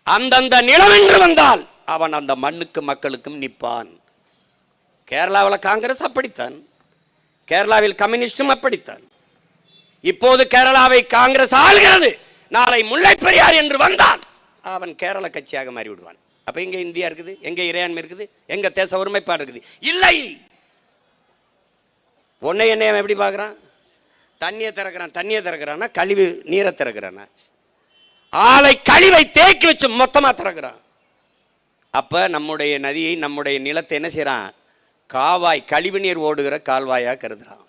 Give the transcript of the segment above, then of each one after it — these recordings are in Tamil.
அந்தந்த நிலம் என்று வந்தால் அவன் அந்த மண்ணுக்கு மக்களுக்கும் நிற்பான். கேரளாவில் காங்கிரஸ் அப்படித்தான், கேரளாவில் கம்யூனிஸ்டும் அப்படித்தான். இப்போது கேரளாவை காங்கிரஸ் ஆளுகிறது. நாளை முல்லை பெரியார் என்று வந்தான் அவன் கேரள கட்சியாக மாறிவிடுவான். அப்ப எங்க இந்தியா இருக்குது, எங்க இறையாண்மை இருக்குது, எங்க தேச ஒருமைப்பாடு இருக்குது? இல்லை. உன்னை என்ன எப்படி பார்க்குறான்? தண்ணியை திறக்கிறான்னா கழிவு நீரை திறக்கிறானா? ஆலை கழிவை தேக்கி வச்சு மொத்தமா திறக்கிறான். அப்ப நம்முடைய நதியை, நம்முடைய நிலத்தை என்ன செய்யறான்? காவாய், கழிவு நீர் ஓடுகிற கால்வாயா கருதுறான்.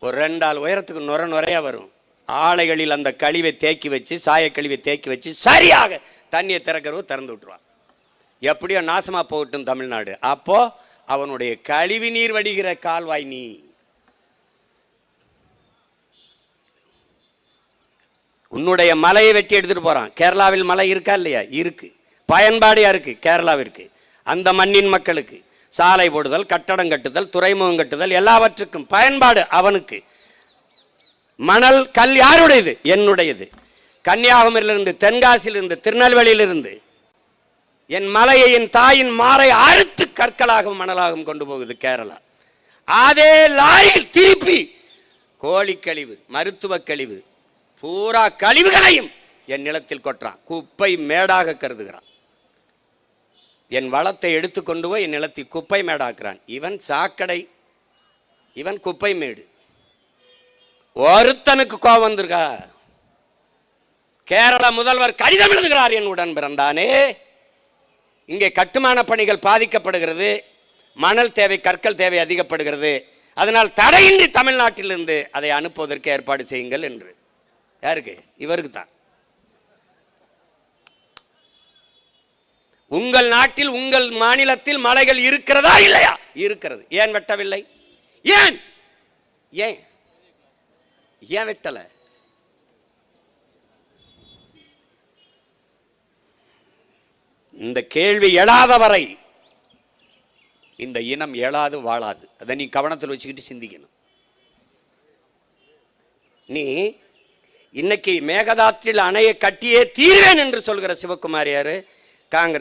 ஒரு 2 ஆள் உயரத்துக்கு நுரையா வரும். ஆலைகளில் அந்த கழிவை தேக்கி வச்சு, சாய கழிவை தேக்கி வச்சு சரியாக தண்ணியை திறக்கிறவோ திறந்து விட்டுருவான். எப்படியோ நாசமா போகட்டும் தமிழ்நாடு. அப்போ அவனுடைய கழிவு நீர் வடிகிற கால்வாய் நீ. உன்னுடைய மலையை வெட்டி எடுத்துட்டு போறான். கேரளாவில் மலை இருக்கா இல்லையா? இருக்கு. பயன்பாடு யாருக்கு? கேரளாவிற்கு. அந்த மண்ணின் மக்களுக்கு சாலை போடுதல், கட்டடம் கட்டுதல், துறைமுகம் கட்டுதல், எல்லாவற்றுக்கும் பயன்பாடு அவனுக்கு. மணல் கல் யாருடையது? என்னுடையது. கன்னியாகுமரியிலிருந்து, தென்காசியிலிருந்து, திருநெல்வேலியிலிருந்து என் மலையை, என் தாயின் மாறை அறுத்து கற்களாகவும் மணலாகவும் கொண்டு போகுது கேரளா. அதே லாரியில் திருப்பி கோழி கழிவு, மருத்துவ கழிவு, பூரா கழிவுகளையும் என் நிலத்தில் கொட்டுறான். குப்பை மேடாக கருதுகிறான். என் வளத்தை எடுத்துக்கொண்டு போய் என் நிலத்தில் குப்பை மேடாக்குறான். இவன் சாக்கடை, இவன் குப்பை மேடு. ஒருத்தனுக்கு கோபம் வந்திருக்கா? கேரள முதல்வர் கடிதம் எழுதுகிறார், என் உடன் பிறந்தானே, இங்கே கட்டுமான பணிகள் பாதிக்கப்படுகிறது, மணல் தேவை, கற்கள் தேவை அதிகப்படுகிறது, அதனால் தடையின்றி தமிழ்நாட்டிலிருந்து அதை அனுப்புவதற்கு ஏற்பாடு செய்யுங்கள் என்று. யாருக்கு? இவருக்கு தான். உங்கள் நாட்டில், உங்கள் மாநிலத்தில் மலைகள் இருக்கிறதா இல்லையா? இருக்கிறது. ஏன் வெட்டவில்லை? ஏன் ஏன் ஏன் வெட்டல? இந்த கேள்வி எழாத வரை இந்த இனம் எழாது வாழாது. அதை நீ கவனத்தில் வச்சுக்கிட்டு சிந்திக்கணும். நீ இன்னைக்கு மேகதாற்றில் அணையை கட்டியே தீர்வேன் என்று சொல்கிற சிவகுமார் யாரு? காங்கிரஸ்.